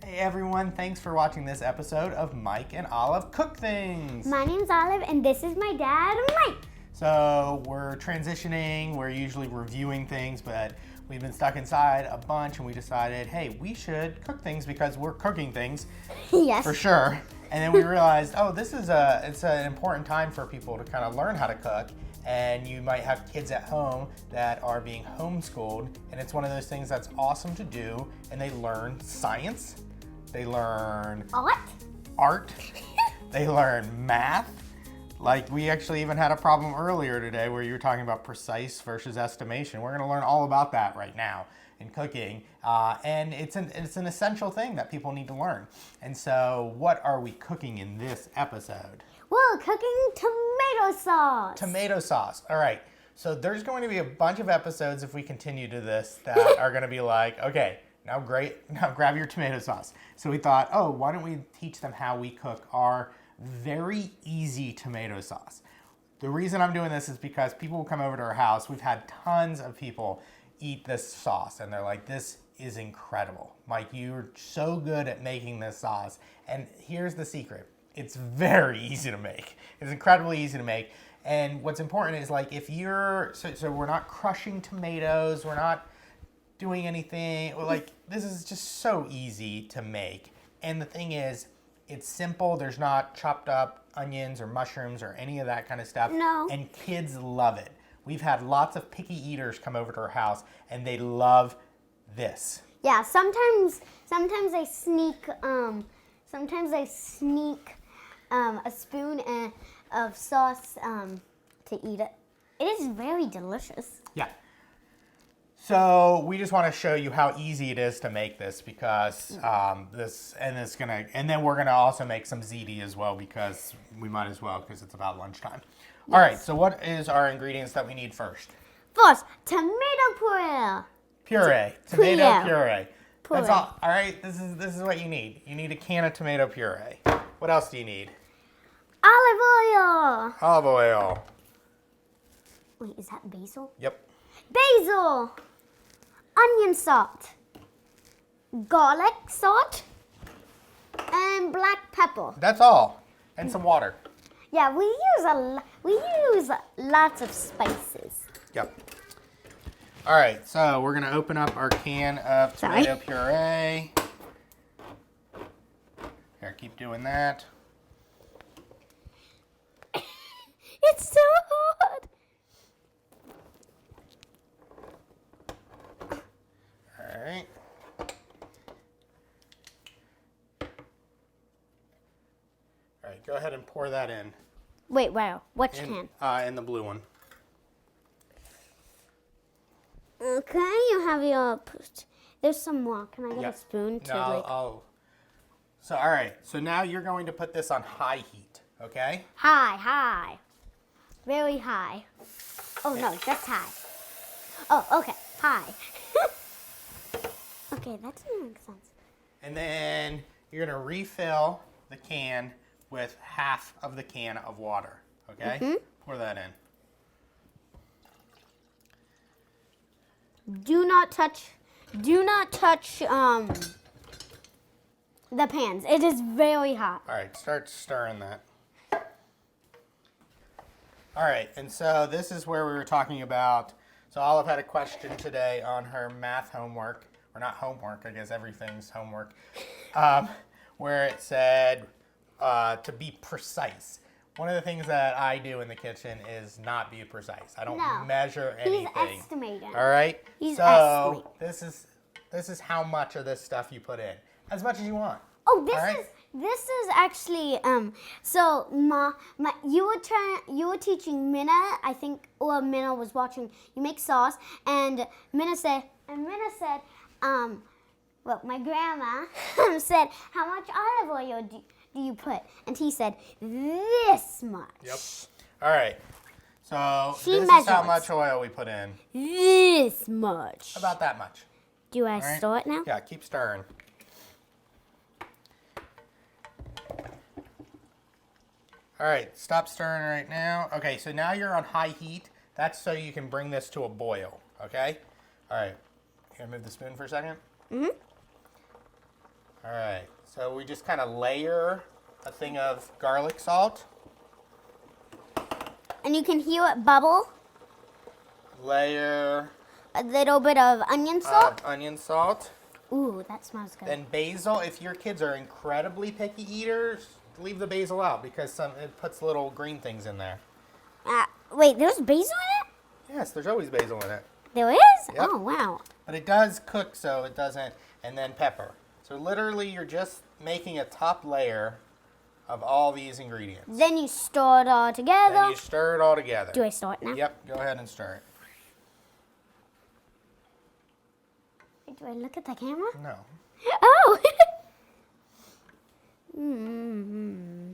Hey everyone, thanks for watching this episode of Mike and Olive Cook Things. My name's Olive and this is my dad, Mike. So we're transitioning, we're usually reviewing things, but we've been stuck inside a bunch and we decided, hey, we should cook things because we're cooking things. Yes. For sure. And then we realized, oh, it's an important time for people to kind of learn how to cook. And you might have kids at home that are being homeschooled, and it's one of those things that's awesome to do, and they learn science, they learn art, they learn math. Like we actually even had a problem earlier today where you were talking about precise versus estimation. We're gonna learn all about that right now in cooking, and it's an essential thing that people need to learn. And so what are we cooking in this episode? We're cooking tomato sauce. Tomato sauce. All right. So there's going to be a bunch of episodes if we continue to this that are going to be like, okay, now grab your tomato sauce. So we thought, oh, why don't we teach them how we cook our very easy tomato sauce? The reason I'm doing this is because people will come over to our house. We've had tons of people eat this sauce and they're like, this is incredible. Mike, you're so good at making this sauce. And here's the secret. It's very easy to make. It's incredibly easy to make. And what's important is like if you're, so we're not crushing tomatoes, we're not doing anything, like this is just so easy to make. And the thing is, it's simple. There's not chopped up onions or mushrooms or any of that kind of stuff. No. And kids love it. We've had lots of picky eaters come over to our house and they love this. Yeah, sometimes I sneak a spoon of sauce to eat it. It is very delicious. Yeah. So we just want to show you how easy it is to make this because and then we're gonna also make some ziti as well because we might as well because it's about lunchtime. Yes. All right. So what is our ingredients that we need first? First, tomato puree. Tomato puree. That's all. All right. This is what you need. You need a can of tomato puree. What else do you need? Olive oil. Wait, is that basil? Yep. Basil. Onion salt. Garlic salt. And black pepper. That's all. And some water. Yeah, we use lots of spices. Yep. All right, so we're gonna open up our can of tomato puree. Here, keep doing that. It's so hard. All right. All right, go ahead and pour that in. Wait, where? Which can? In the blue one. Okay, you have your... There's some more. Can I get a spoon to So, all right. So now you're going to put this on high heat, okay? High. Very high. Oh, no, that's high. Oh, okay. High. Okay, that doesn't make sense. And then you're going to refill the can with half of the can of water, okay? Mm-hmm. Pour that in. Do not touch the pans. It is very hot. All right, start stirring that. All right, and so this is where we were talking about, so Olive had a question today on her math homework, or not homework, I guess everything's homework, where it said to be precise. One of the things that I do in the kitchen is not be precise. I don't measure anything. He's estimating. All right? He's estimating. This is how much of this stuff you put in. As much as you want. Oh, this is actually so you were teaching Minna, I think, or Minna was watching you make sauce, and Minna said well, my grandma said, how much olive oil do you put? And he said, this much. Yep. All right. So this is how much oil we put in. This much. About that much. Do I stir it now? Yeah, keep stirring. All right, stop stirring right now. Okay, so now you're on high heat. That's so you can bring this to a boil, okay? All right, can I move the spoon for a second? Mm-hmm. All right, so we just kind of layer a thing of garlic salt. And you can hear it bubble. Layer A little bit of onion salt. of onion salt. Ooh, that smells good. Then basil, if your kids are incredibly picky eaters, leave the basil out because it puts little green things in there. Wait, there's basil in it? Yes, there's always basil in it. There is? Yep. Oh, wow. But it does cook so it doesn't, and then pepper. So literally you're just making a top layer of all these ingredients. Then you stir it all together. Then you stir it all together. Do I stir it now? Yep, go ahead and stir it. Wait, do I look at the camera? No. Oh! Mm-hmm.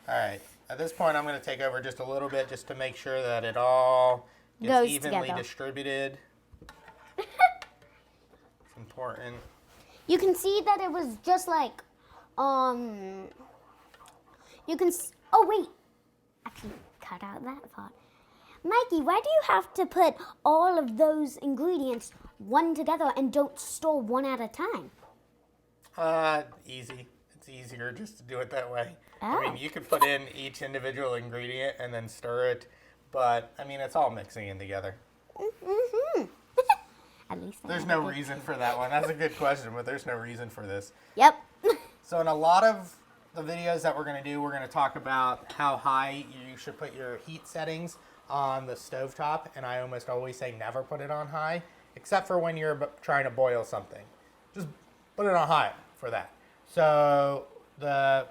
All right. At this point, I'm going to take over just a little bit just to make sure that it all gets Goes evenly together. distributed. It's important. You can see that it was just like, oh wait, actually cut out that part. Mikey, why do you have to put all of those ingredients one together and don't stir one at a time? Easy. It's easier just to do it that way. Oh. I mean, you could put in each individual ingredient and then stir it, but I mean, it's all mixing in together. Mm-hmm. At least There's no reason for that one. That's a good question, but there's no reason for this. Yep. So in a lot of the videos that we're going to do, we're going to talk about how high you should put your heat settings on the stovetop, and I almost always say never put it on high, except for when you're trying to boil something. Just put it on high for that. So the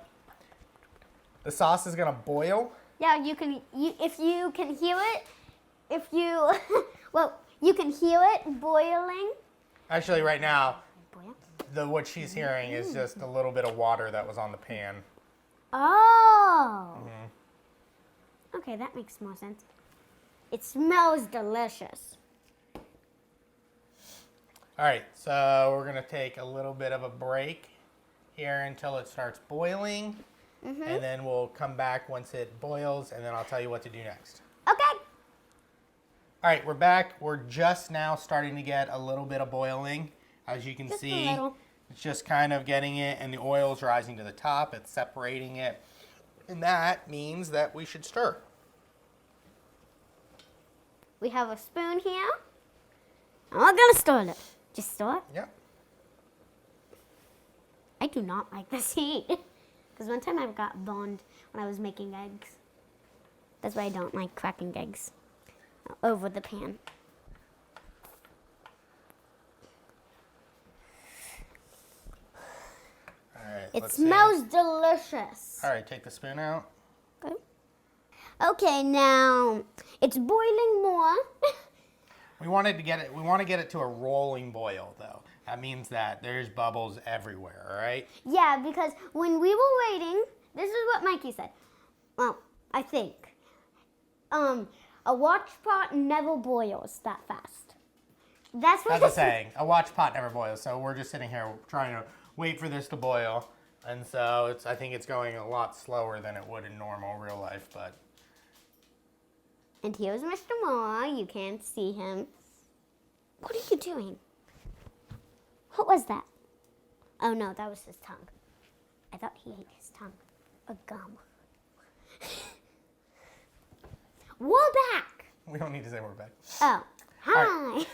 sauce is going to boil. Yeah, if you can hear it, you can hear it boiling. Actually, right now, Boil? what she's hearing is just a little bit of water that was on the pan. Oh. Okay, that makes more sense. It smells delicious. All right, so we're going to take a little bit of a break here until it starts boiling, and then we'll come back once it boils, and then I'll tell you what to do next. Okay. All right, we're back. We're just now starting to get a little bit of boiling. As you can Just a see, little. it's just kind of getting it, and the oil's rising to the top. It's separating it, and that means that we should stir. We have a spoon here. I'm not gonna stir it. Just stir it. Yep. I do not like this heat. Because one time I got burned when I was making eggs. That's why I don't like cracking eggs over the pan. All right. It let's smells see. delicious. All right, take the spoon out. Okay. Okay, now it's boiling more. We want to get it to a rolling boil, though. That means that there's bubbles everywhere, all right? Yeah, because when we were waiting, this is what Mikey said. Well, I think. A watch pot never boils that fast. That's what That's a saying. A watch pot never boils. So we're just sitting here trying to wait for this to boil. And so I think it's going a lot slower than it would in normal real life, but. And here's Mr. Moore. You can't see him. What are you doing? What was that? Oh no, that was his tongue. I thought he ate his tongue. Or gum. We're back. We don't need to say we're back. Oh, hi.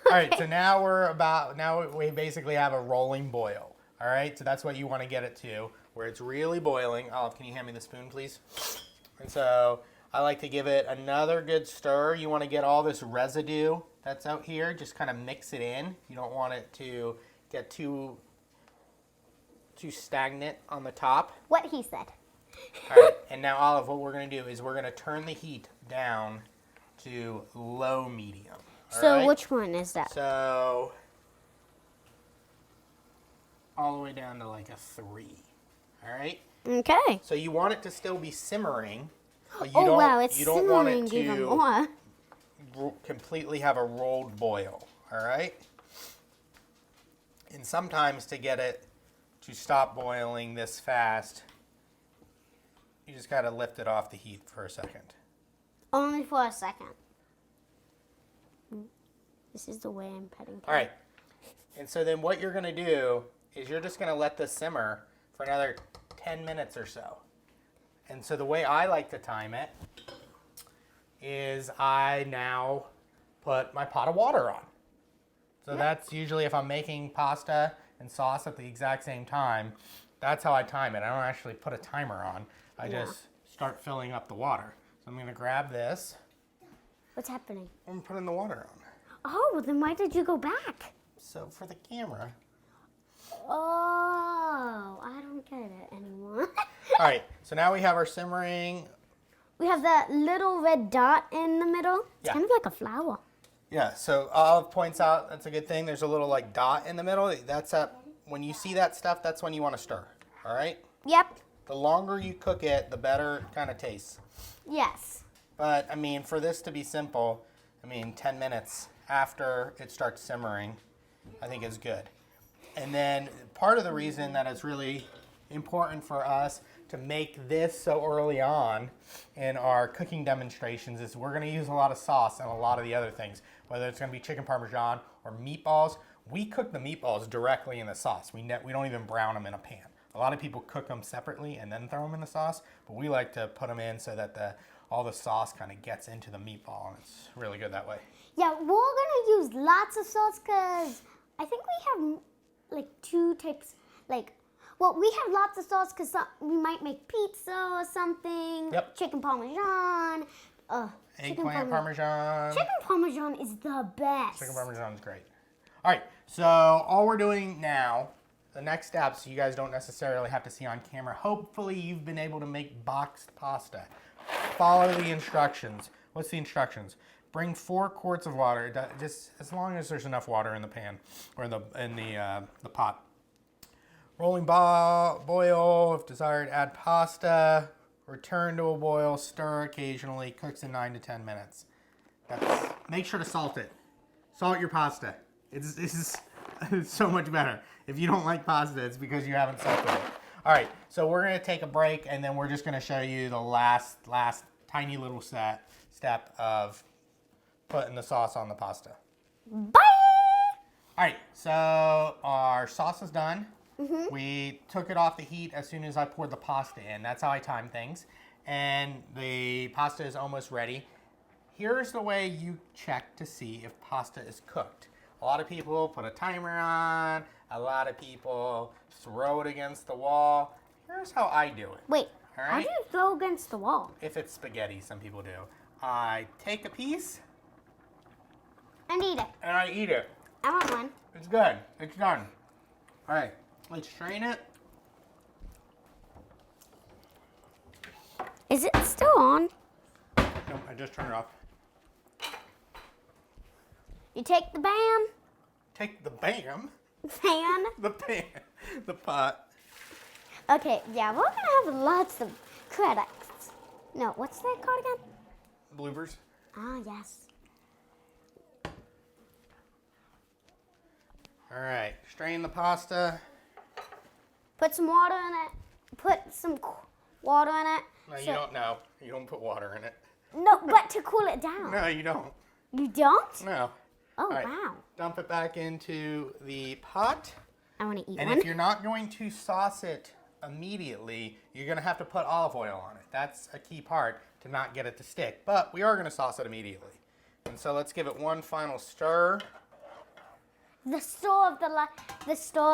All right, so now we basically have a rolling boil. All right, so that's what you want to get it to, where it's really boiling. Olive, can you hand me the spoon, please? And so I like to give it another good stir. You want to get all this residue that's out here. Just kind of mix it in. You don't want it to get too stagnant on the top. What he said. All right, and now Olive, what we're going to do is we're going to turn the heat down to low medium. All So right? which one is that? So all the way down to like a 3. All right? Okay. So you want it to still be simmering, but you Oh don't wow, it's you don't want simmering it even to more. completely have a rolled boil, all right? And sometimes to get it to stop boiling this fast, you just got to lift it off the heat for a second. Only for a second. This is the way I'm petting. All right. And so then what you're going to do is you're just going to let this simmer for another 10 minutes or so. And so the way I like to time it is I now put my pot of water on. So that's usually if I'm making pasta and sauce at the exact same time, that's how I time it. I don't actually put a timer on. I just start filling up the water. So I'm going to grab this. What's happening? I'm putting the water on. Oh, well then why did you go back? So for the camera. Oh, I don't get it anymore. All right, so now we have our simmering. We have that little red dot in the middle. It's Yeah. kind of like a flower. Yeah, so Olive points out that's a good thing. There's a little like dot in the middle. That's when you see that stuff, that's when you want to stir. All right? Yep. The longer you cook it, the better it kind of tastes. Yes. But I mean, for this to be simple, 10 minutes after it starts simmering, I think is good. And then part of the reason that it's really important for us to make this so early on in our cooking demonstrations is we're going to use a lot of sauce and a lot of the other things, whether it's going to be chicken parmesan or meatballs. We cook the meatballs directly in the sauce. We don't even brown them in a pan. A lot of people cook them separately and then throw them in the sauce, but we like to put them in so that all the sauce kind of gets into the meatball, and it's really good that way. Yeah, we're gonna use lots of sauce because I think we have like two types. We have lots of sauce because we might make pizza or something. Yep. Chicken parmesan. Eggplant parmesan. Chicken parmesan is the best. Chicken parmesan is great. All right, so all we're doing now, the next steps you guys don't necessarily have to see on camera. Hopefully you've been able to make boxed pasta. Follow the instructions. What's the instructions? Bring 4 quarts of water, just as long as there's enough water in the pan or in the pot. Rolling boil, if desired, add pasta. Return to a boil, stir occasionally, cooks in 9 to 10 minutes. Make sure to salt it. Salt your pasta. It's so much better. If you don't like pasta, it's because you haven't salted it. All right, so we're gonna take a break and then we're just gonna show you the last tiny little step of putting the sauce on the pasta. Bye! All right, so our sauce is done. Mm-hmm. We took it off the heat as soon as I poured the pasta in. That's how I time things. And the pasta is almost ready. Here's the way you check to see if pasta is cooked. A lot of people put a timer on. A lot of people throw it against the wall. Here's how I do it. Wait, All how right? do you throw against the wall? If it's spaghetti, some people do. I take a piece And eat it. and I eat it. I want one. It's good. It's done. All right, let's strain it. Is it still on? No, I just turned it off. You take the bam, Take the bam, pan. the pan, the pot. Okay, yeah, we're gonna have lots of credits. No, what's that called again? Bloopers. Ah, yes. All right, strain the pasta. Put some water in it. Put some water in it. No, you don't know. You don't put water in it. No, but to cool it down. No, you don't. You don't? No. Oh, All right, wow. Dump it back into the pot. I want to eat And one. if you're not going to sauce it immediately, you're going to have to put olive oil on it. That's a key part to not get it to stick. But we are going to sauce it immediately. And so let's give it one final stir. The store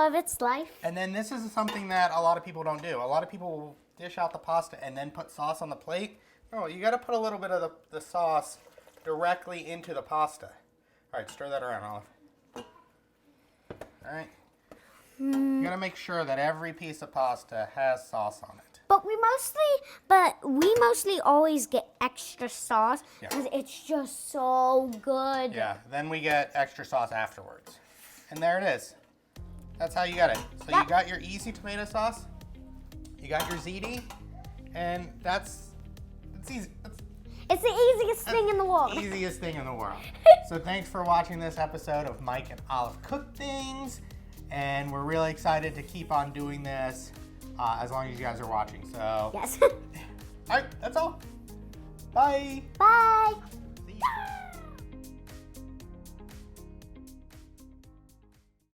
of its life. And then this is something that a lot of people don't do. A lot of people will dish out the pasta and then put sauce on the plate. No, you got to put a little bit of the sauce directly into the pasta. All right, stir that around, Olive. All right. You got to make sure that every piece of pasta has sauce on it. But we mostly always get extra sauce because it's just so good. Yeah, then we get extra sauce afterwards. And there it is. That's how you get it. So you got your easy tomato sauce, you got your ziti, and it's easy. It's the easiest thing in the world. Easiest thing in the world. So thanks for watching this episode of Mike and Olive Cook Things. And we're really excited to keep on doing this as long as you guys are watching. So, Yes. all right, that's all. Bye. Bye.